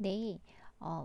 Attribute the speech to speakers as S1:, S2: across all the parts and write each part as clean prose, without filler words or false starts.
S1: 네,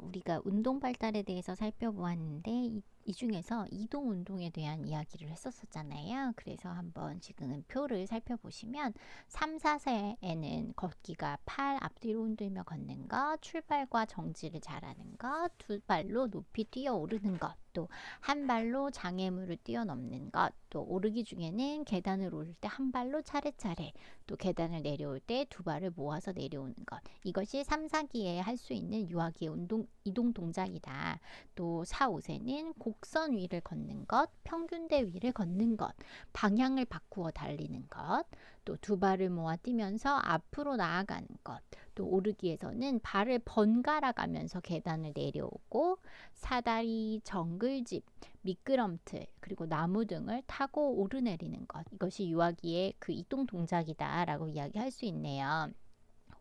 S1: 우리가 운동 발달에 대해서 살펴보았는데 이 중에서 이동 운동에 대한 이야기를 했었잖아요. 그래서 한번 지금 표를 살펴보시면 3, 4세에는 걷기가 팔 앞뒤로 흔들며 걷는 것, 출발과 정지를 잘하는 것, 두 발로 높이 뛰어 오르는 것, 또 한 발로 장애물을 뛰어넘는 것, 또 오르기 중에는 계단을 오를 때 한 발로 차례차례, 또 계단을 내려올 때 두 발을 모아서 내려오는 것. 이것이 3, 4기에 할 수 있는 유아기의 이동 동작이다. 또 4, 5세는 곡선 위를 걷는 것, 평균대 위를 걷는 것, 방향을 바꾸어 달리는 것, 또 두 발을 모아 뛰면서 앞으로 나아가는 것, 또 오르기에서는 발을 번갈아 가면서 계단을 내려오고 사다리, 정글집, 미끄럼틀, 그리고 나무 등을 타고 오르내리는 것. 이것이 유아기의 그 이동 동작이다라고 이야기할 수 있네요.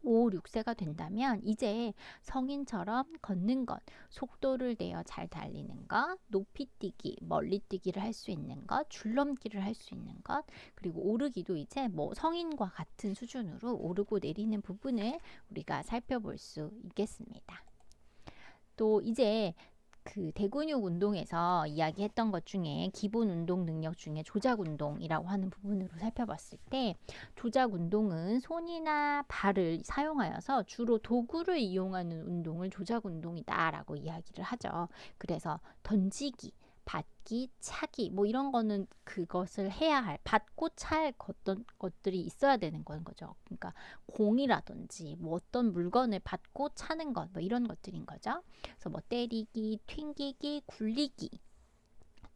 S1: 5, 6세가 된다면 이제 성인처럼 걷는 것, 속도를 내어 잘 달리는 것, 높이 뛰기, 멀리 뛰기를 할 수 있는 것, 줄넘기를 할 수 있는 것, 그리고 오르기도 이제 뭐 성인과 같은 수준으로 오르고 내리는 부분을 우리가 살펴볼 수 있겠습니다. 또 이제 그 대근육 운동에서 이야기했던 것 중에 기본 운동 능력 중에 조작 운동이라고 하는 부분으로 살펴봤을 때 조작 운동은 손이나 발을 사용하여서 주로 도구를 이용하는 운동을 조작 운동이다라고 이야기를 하죠. 그래서 던지기, 받기, 차기 뭐 이런 거는 그것을 해야 할 받고 찰 어떤 것들이 있어야 되는 건 거죠. 그러니까 공이라든지 뭐 어떤 물건을 받고 차는 것 뭐 이런 것들인 거죠. 그래서 뭐 때리기, 튕기기, 굴리기,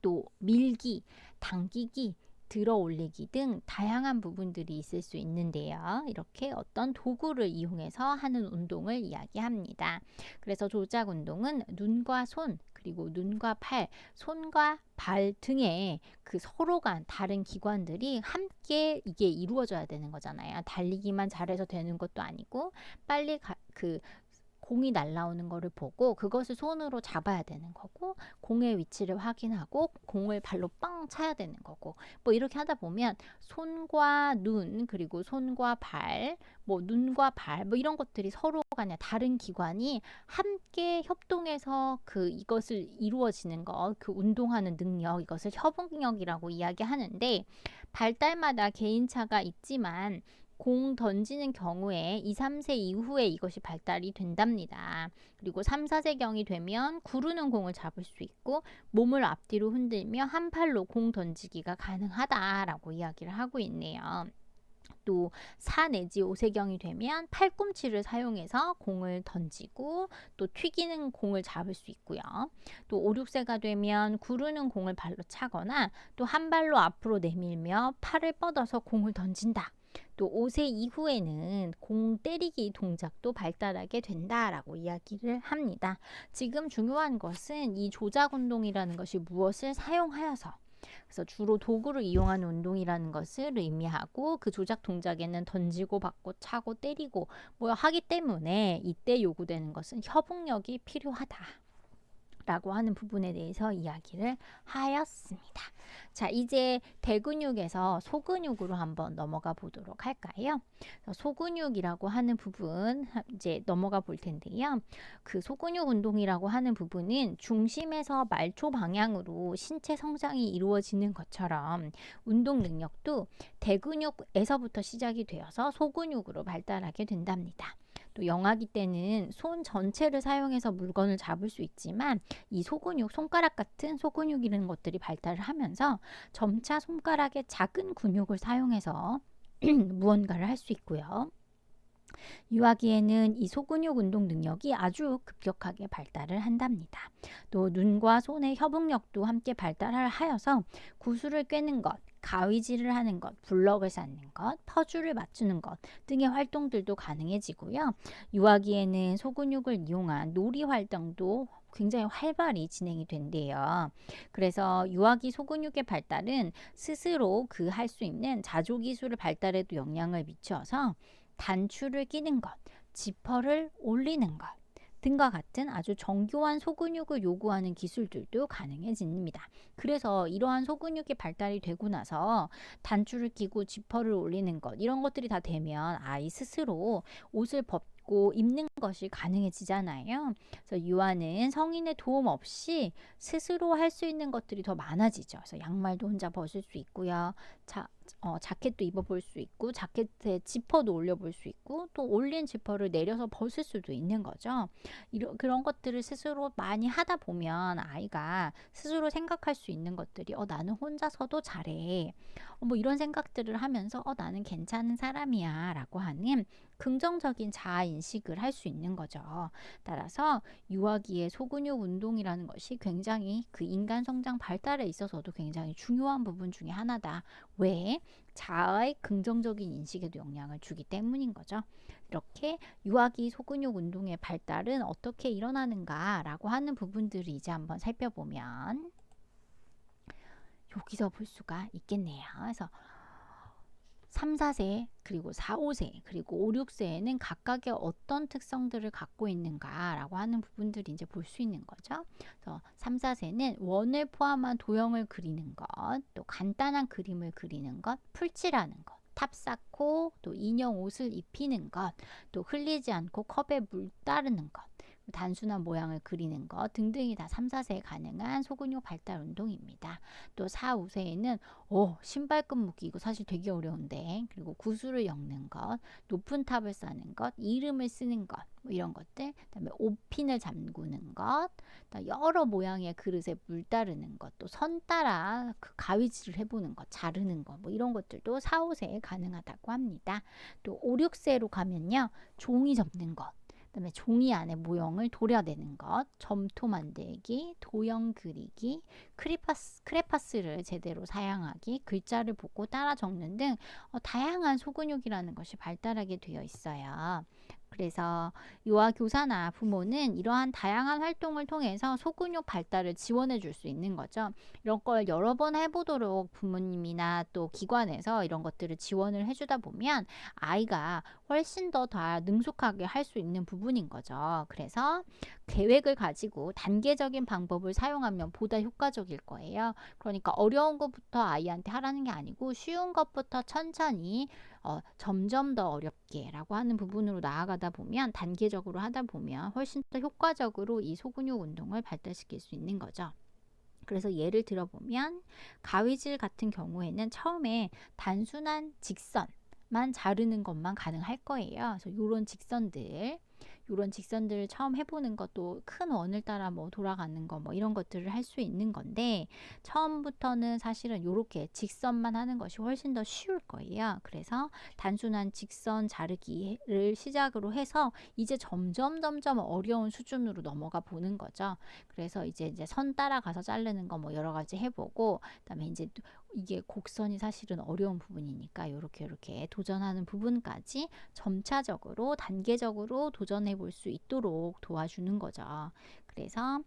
S1: 또 밀기, 당기기, 들어 올리기 등 다양한 부분들이 있을 수 있는데요. 이렇게 어떤 도구를 이용해서 하는 운동을 이야기합니다. 그래서 조작 운동은 눈과 손, 그리고 눈과 팔, 손과 발 등의 그 서로 간 다른 기관들이 함께 이게 이루어져야 되는 거잖아요. 달리기만 잘해서 되는 것도 아니고 빨리 그 공이 날라오는 거를 보고 그것을 손으로 잡아야 되는 거고 공의 위치를 확인하고 공을 발로 빵 차야 되는 거고 뭐 이렇게 하다 보면 손과 눈 그리고 손과 발 뭐 눈과 발 뭐 이런 것들이 서로 간에 다른 기관이 함께 협동해서 그 이것을 이루어지는 거 그 운동하는 능력 이것을 협응력이라고 이야기하는데 발달마다 개인차가 있지만 공 던지는 경우에 2, 3세 이후에 이것이 발달이 된답니다. 그리고 3, 4세경이 되면 구르는 공을 잡을 수 있고 몸을 앞뒤로 흔들며 한 팔로 공 던지기가 가능하다라고 이야기를 하고 있네요. 또 4 내지 5세경이 되면 팔꿈치를 사용해서 공을 던지고 또 튀기는 공을 잡을 수 있고요. 또 5, 6세가 되면 구르는 공을 발로 차거나 또 한 발로 앞으로 내밀며 팔을 뻗어서 공을 던진다. 또 5세 이후에는 공 때리기 동작도 발달하게 된다라고 이야기를 합니다. 지금 중요한 것은 이 조작 운동이라는 것이 무엇을 사용하여서 그래서 주로 도구를 이용하는 운동이라는 것을 의미하고 그 조작 동작에는 던지고 받고 차고 때리고 뭐 하기 때문에 이때 요구되는 것은 협응력이 필요하다. 라고 하는 부분에 대해서 이야기를 하였습니다. 자, 이제 대근육에서 소근육으로 한번 넘어가 보도록 할까요? 소근육이라고 하는 부분 이제 넘어가 볼 텐데요. 그 소근육 운동이라고 하는 부분은 중심에서 말초 방향으로 신체 성장이 이루어지는 것처럼 운동 능력도 대근육에서부터 시작이 되어서 소근육으로 발달하게 된답니다. 또 영아기 때는 손 전체를 사용해서 물건을 잡을 수 있지만 이 소근육, 손가락 같은 소근육이라는 것들이 발달을 하면서 점차 손가락의 작은 근육을 사용해서 무언가를 할 수 있고요. 유아기에는 이 소근육 운동 능력이 아주 급격하게 발달을 한답니다. 또 눈과 손의 협응력도 함께 발달을 하여서 구슬을 꿰는 것, 가위질을 하는 것, 블럭을 쌓는 것, 퍼즐을 맞추는 것 등의 활동들도 가능해지고요. 유아기에는 소근육을 이용한 놀이 활동도 굉장히 활발히 진행이 된대요. 그래서 유아기 소근육의 발달은 스스로 그 할 수 있는 자조 기술을 발달에도 영향을 미쳐서 단추를 끼는 것, 지퍼를 올리는 것 등과 같은 아주 정교한 소근육을 요구하는 기술들도 가능해집니다. 그래서 이러한 소근육이 발달이 되고 나서 단추를 끼고 지퍼를 올리는 것 이런 것들이 다 되면 아이 스스로 옷을 벗고 입는 것이 가능해지잖아요. 그래서 유아는 성인의 도움 없이 스스로 할 수 있는 것들이 더 많아지죠. 그래서 양말도 혼자 벗을 수 있고요. 자켓도 입어볼 수 있고, 자켓에 지퍼도 올려볼 수 있고, 또 올린 지퍼를 내려서 벗을 수도 있는 거죠. 그런 것들을 스스로 많이 하다 보면 아이가 스스로 생각할 수 있는 것들이 나는 혼자서도 잘해. 뭐 이런 생각들을 하면서 나는 괜찮은 사람이야 라고 하는 긍정적인 자아 인식을 할 수 있는 거죠. 따라서 유아기의 소근육 운동이라는 것이 굉장히 그 인간 성장 발달에 있어서도 굉장히 중요한 부분 중에 하나다. 왜? 자아의 긍정적인 인식에도 영향을 주기 때문인 거죠. 이렇게 유아기 소근육 운동의 발달은 어떻게 일어나는가라고 하는 부분들을 이제 한번 살펴보면 여기서 볼 수가 있겠네요. 그래서 3, 4세, 그리고 4, 5세, 그리고 5, 6세에는 각각의 어떤 특성들을 갖고 있는가라고 하는 부분들이 이제 볼 수 있는 거죠. 그래서 3, 4세는 원을 포함한 도형을 그리는 것, 또 간단한 그림을 그리는 것, 풀칠하는 것, 탑 쌓고 또 인형 옷을 입히는 것, 또 흘리지 않고 컵에 물 따르는 것, 단순한 모양을 그리는 것 등등이 다 3, 4세에 가능한 소근육 발달 운동입니다. 또 4, 5세에는 신발끈 묶기 이거 사실 되게 어려운데, 그리고 구슬을 엮는 것, 높은 탑을 쌓는 것, 이름을 쓰는 것, 뭐 이런 것들, 그다음에 옷핀을 잠그는 것, 여러 모양의 그릇에 물 따르는 것, 또 선 따라 그 가위질을 해보는 것, 자르는 것, 뭐 이런 것들도 4, 5세에 가능하다고 합니다. 또 5, 6세로 가면요, 종이 접는 것, 그다음에 종이 안에 모형을 도려내는 것, 점토 만들기, 도형 그리기, 크레파스를 제대로 사용하기, 글자를 보고 따라 적는 등 다양한 소근육이라는 것이 발달하게 되어 있어요. 그래서 유아 교사나 부모는 이러한 다양한 활동을 통해서 소근육 발달을 지원해 줄 수 있는 거죠. 이런 걸 여러 번 해보도록 부모님이나 또 기관에서 이런 것들을 지원을 해주다 보면 아이가 훨씬 더 능숙하게 할 수 있는 부분인 거죠. 그래서 계획을 가지고 단계적인 방법을 사용하면 보다 효과적일 거예요. 그러니까 어려운 것부터 아이한테 하라는 게 아니고 쉬운 것부터 천천히 점점 더 어렵게 라고 하는 부분으로 나아가다 보면, 단계적으로 하다 보면 훨씬 더 효과적으로 이 소근육 운동을 발달시킬 수 있는 거죠. 그래서 예를 들어보면 가위질 같은 경우에는 처음에 단순한 직선만 자르는 것만 가능할 거예요. 그래서 요런 직선들을 처음 해보는 것도 큰 원을 따라 뭐 돌아가는 거 뭐 이런 것들을 할 수 있는 건데, 처음부터는 사실은 요렇게 직선만 하는 것이 훨씬 더 쉬울 거예요. 그래서 단순한 직선 자르기를 시작으로 해서 이제 점점 어려운 수준으로 넘어가 보는 거죠. 그래서 이제 선 따라가서 자르는 거 뭐 여러 가지 해보고, 그다음에 이제 이게 곡선이 사실은 어려운 부분이니까 요렇게 도전하는 부분까지 점차적으로 단계적으로 도전해 볼 수 있도록 도와주는 거죠. 그래서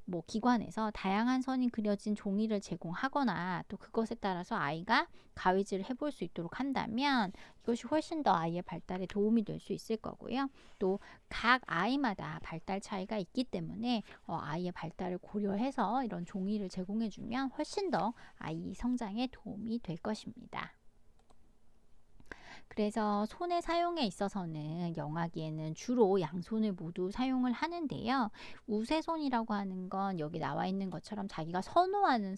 S1: 뭐 기관에서 다양한 선이 그려진 종이를 제공하거나 또 그것에 따라서 아이가 가위질을 해볼 수 있도록 한다면 이것이 훨씬 더 아이의 발달에 도움이 될 수 있을 거고요. 또 각 아이마다 발달 차이가 있기 때문에 아이의 발달을 고려해서 이런 종이를 제공해주면 훨씬 더 아이 성장에 도움이 될 것입니다. 그래서 손의 사용에 있어서는 영아기에는 주로 양손을 모두 사용을 하는데요. 우세손이라고 하는 건 여기 나와 있는 것처럼 자기가 선호하는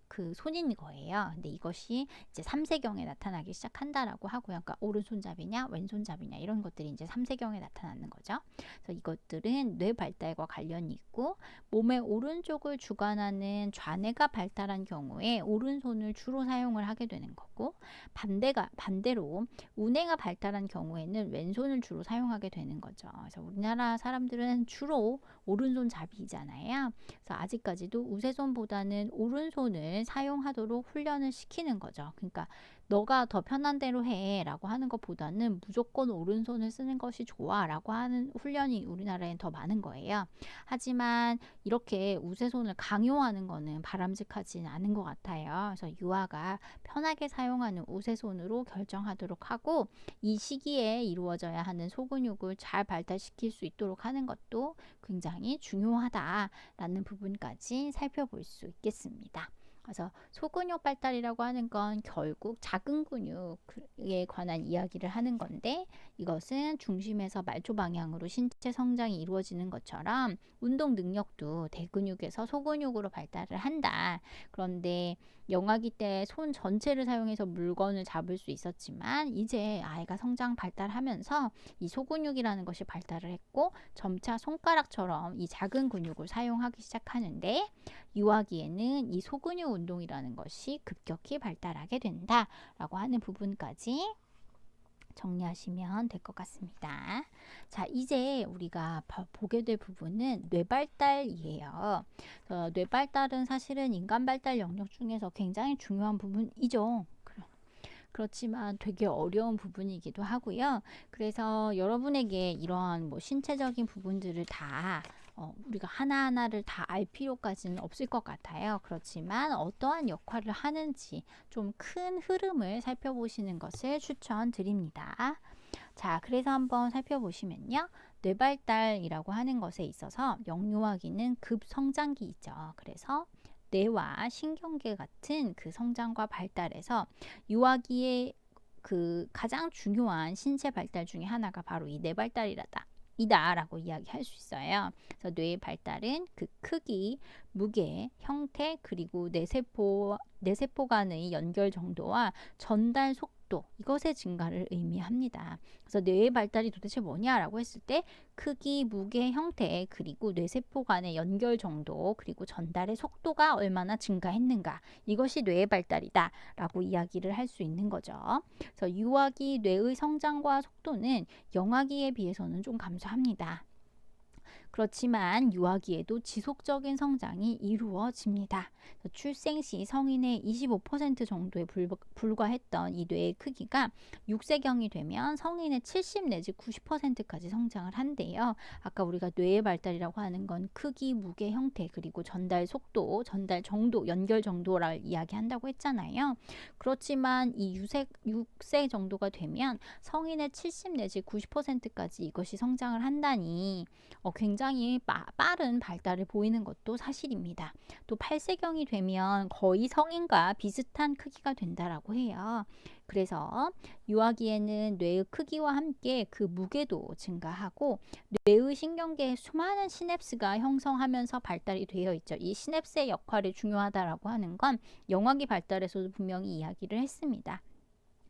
S1: 그 손인 거예요. 근데 이것이 이제 3세경에 나타나기 시작한다라고 하고요. 그러니까 오른손잡이냐 왼손잡이냐 이런 것들이 이제 3세경에 나타나는 거죠. 그래서 이것들은 뇌 발달과 관련이 있고, 몸의 오른쪽을 주관하는 좌뇌가 발달한 경우에 오른손을 주로 사용을 하게 되는 거고, 반대로 우뇌가 발달한 경우에는 왼손을 주로 사용하게 되는 거죠. 그래서 우리나라 사람들은 주로 오른손잡이잖아요. 그래서 아직까지도 우세손보다는 오른손을 사용하도록 훈련을 시키는 거죠. 그러니까 너가 더 편한 대로 해 라고 하는 것보다는 무조건 오른손을 쓰는 것이 좋아 라고 하는 훈련이 우리나라엔 더 많은 거예요. 하지만 이렇게 우세손을 강요하는 거는 바람직하지는 않은 것 같아요. 그래서 유아가 편하게 사용하는 우세손으로 결정하도록 하고, 이 시기에 이루어져야 하는 소근육을 잘 발달시킬 수 있도록 하는 것도 굉장히 중요하다라는 부분까지 살펴볼 수 있겠습니다. 그래서 소근육 발달이라고 하는 건 결국 작은 근육에 관한 이야기를 하는 건데, 이것은 중심에서 말초 방향으로 신체 성장이 이루어지는 것처럼 운동 능력도 대근육에서 소근육으로 발달을 한다. 그런데 영아기 때 손 전체를 사용해서 물건을 잡을 수 있었지만, 이제 아이가 성장 발달하면서 이 소근육이라는 것이 발달을 했고, 점차 손가락처럼 이 작은 근육을 사용하기 시작하는데, 유아기에는 이 소근육 운동이라는 것이 급격히 발달하게 된다라고 하는 부분까지 정리하시면 될 것 같습니다. 자, 이제 우리가 보게 될 부분은 뇌발달이에요. 뇌발달은 사실은 인간 발달 영역 중에서 굉장히 중요한 부분이죠. 그렇지만 되게 어려운 부분이기도 하고요. 그래서 여러분에게 이러한 뭐 신체적인 부분들을 다 우리가 하나하나를 다 알 필요까지는 없을 것 같아요. 그렇지만 어떠한 역할을 하는지 좀 큰 흐름을 살펴보시는 것을 추천드립니다. 자, 그래서 한번 살펴보시면요. 뇌발달이라고 하는 것에 있어서 영유아기는 급성장기이죠. 그래서 뇌와 신경계 같은 그 성장과 발달에서 유아기의 그 가장 중요한 신체 발달 중에 하나가 바로 이 뇌발달이다라고 이야기할 수 있어요. 그래서 뇌의 발달은 그 크기, 무게, 형태, 그리고 뇌세포 간의 연결 정도와 전달 속도, 이것의 증가를 의미합니다. 그래서 뇌의 발달이 도대체 뭐냐라고 했을 때 크기, 무게, 형태, 그리고 뇌세포 간의 연결 정도, 그리고 전달의 속도가 얼마나 증가했는가, 이것이 뇌의 발달이다 라고 이야기를 할 수 있는 거죠. 그래서 유아기 뇌의 성장과 속도는 영아기에 비해서는 좀 감소합니다. 그렇지만 유아기에도 지속적인 성장이 이루어집니다. 출생 시 성인의 25% 정도에 불과했던 이 뇌의 크기가 6세경이 되면 성인의 70 내지 90%까지 성장을 한대요. 아까 우리가 뇌의 발달이라고 하는 건 크기, 무게, 형태, 그리고 전달 속도, 전달 정도, 연결 정도를 이야기한다고 했잖아요. 그렇지만 이 6세 정도가 되면 성인의 70 내지 90%까지 이것이 성장을 한다니 굉장히 빠른 발달을 보이는 것도 사실입니다. 또 8세경이 되면 거의 성인과 비슷한 크기가 된다라고 해요. 그래서 유아기에는 뇌의 크기와 함께 그 무게도 증가하고 뇌의 신경계에 수많은 시냅스가 형성하면서 발달이 되어 있죠. 이 시냅스의 역할이 중요하다라고 하는 건 영아기 발달에서도 분명히 이야기를 했습니다.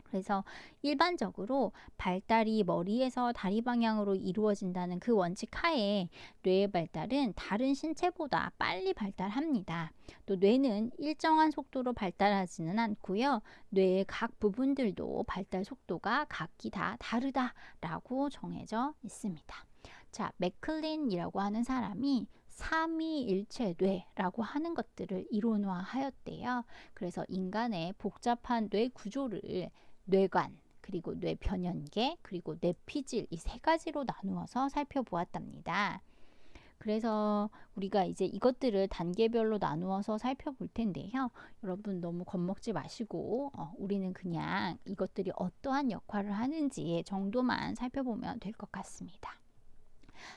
S1: 그래서 일반적으로 발달이 머리에서 다리 방향으로 이루어진다는 그 원칙 하에 뇌의 발달은 다른 신체보다 빨리 발달합니다. 또 뇌는 일정한 속도로 발달하지는 않고요. 뇌의 각 부분들도 발달 속도가 각기 다 다르다라고 정해져 있습니다. 자, 맥클린이라고 하는 사람이 삼위일체뇌라고 하는 것들을 이론화하였대요. 그래서 인간의 복잡한 뇌 구조를 뇌관, 그리고 뇌변연계, 그리고 뇌피질, 이 세 가지로 나누어서 살펴보았답니다. 그래서 우리가 이제 이것들을 단계별로 나누어서 살펴볼 텐데요. 여러분 너무 겁먹지 마시고 우리는 그냥 이것들이 어떠한 역할을 하는지 정도만 살펴보면 될 것 같습니다.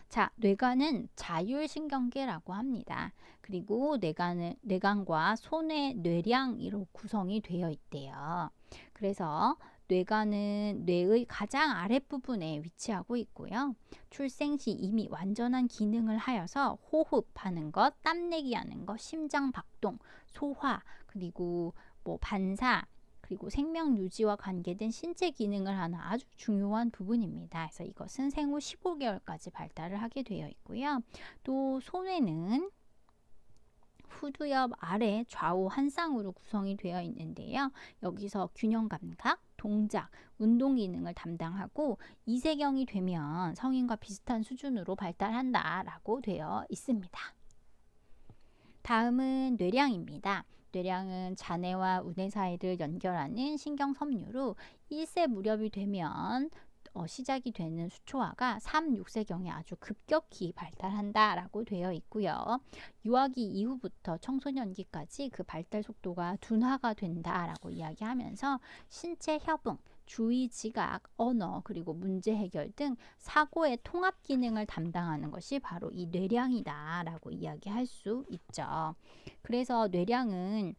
S1: 자, 뇌관은 자율신경계라고 합니다. 그리고 뇌관과 소뇌, 뇌량으로 구성이 되어 있대요. 그래서 뇌관은 뇌의 가장 아랫부분에 위치하고 있고요. 출생 시 이미 완전한 기능을 하여서 호흡하는 것, 땀내기 하는 것, 심장 박동, 소화, 그리고 뭐 반사, 그리고 생명 유지와 관계된 신체 기능을 하는 아주 중요한 부분입니다. 그래서 이것은 생후 15개월까지 발달을 하게 되어 있고요. 또 소뇌는 후두엽 아래 좌우 한 쌍으로 구성이 되어 있는데요. 여기서 균형 감각, 동작, 운동 기능을 담당하고 2세경이 되면 성인과 비슷한 수준으로 발달한다라고 되어 있습니다. 다음은 뇌량입니다. 뇌량은 자뇌와 우뇌 사이를 연결하는 신경 섬유로 1세 무렵이 되면 시작이 되는 수초화가 3, 6세경에 아주 급격히 발달한다라고 되어 있고요. 유아기 이후부터 청소년기까지 그 발달 속도가 둔화가 된다라고 이야기하면서 신체 협응, 주의 지각, 언어, 그리고 문제 해결 등 사고의 통합 기능을 담당하는 것이 바로 이 뇌량이다라고 이야기할 수 있죠. 그래서 뇌량은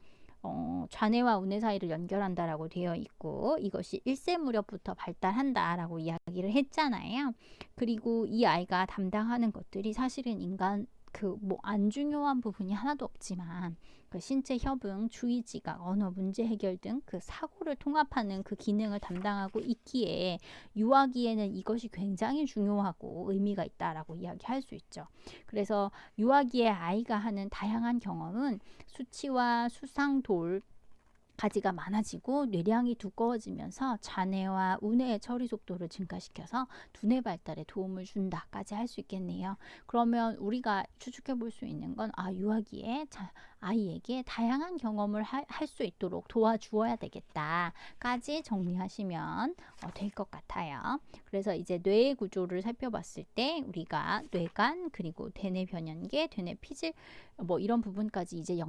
S1: 좌뇌와 우뇌 사이를 연결한다라고 되어 있고 이것이 1세 무렵부터 발달한다라고 이야기를 했잖아요. 그리고 이 아이가 담당하는 것들이 사실은 인간 그 뭐 안 중요한 부분이 하나도 없지만 그 신체 협응, 주의 지각, 언어 문제 해결 등 그 사고를 통합하는 그 기능을 담당하고 있기에 유아기에는 이것이 굉장히 중요하고 의미가 있다라고 이야기할 수 있죠. 그래서 유아기의 아이가 하는 다양한 경험은 수치와 수상돌 가지가 많아지고 뇌량이 두꺼워지면서 좌뇌와 우뇌의 처리 속도를 증가시켜서 두뇌 발달에 도움을 준다까지 할 수 있겠네요. 그러면 우리가 추측해 볼 수 있는 건 유아기에 아이에게 다양한 경험을 할 수 있도록 도와주어야 되겠다까지 정리하시면 될 것 같아요. 그래서 이제 뇌의 구조를 살펴봤을 때 우리가 뇌간 그리고 대뇌 변연계, 대뇌 피질 뭐 이런 부분까지 이제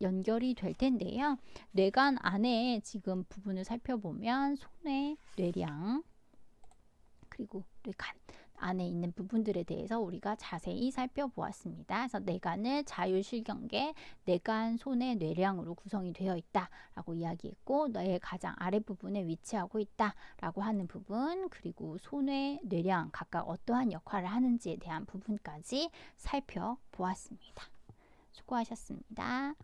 S1: 연결이 될 텐데요. 뇌간 안에 지금 부분을 살펴보면 소뇌, 뇌량, 그리고 뇌간 안에 있는 부분들에 대해서 우리가 자세히 살펴보았습니다. 그래서 뇌간을 자율실경계, 뇌간, 소뇌, 뇌량으로 구성이 되어 있다라고 이야기했고 뇌의 가장 아랫부분에 위치하고 있다라고 하는 부분, 그리고 소뇌, 뇌량 각각 어떠한 역할을 하는지에 대한 부분까지 살펴보았습니다. 수고하셨습니다.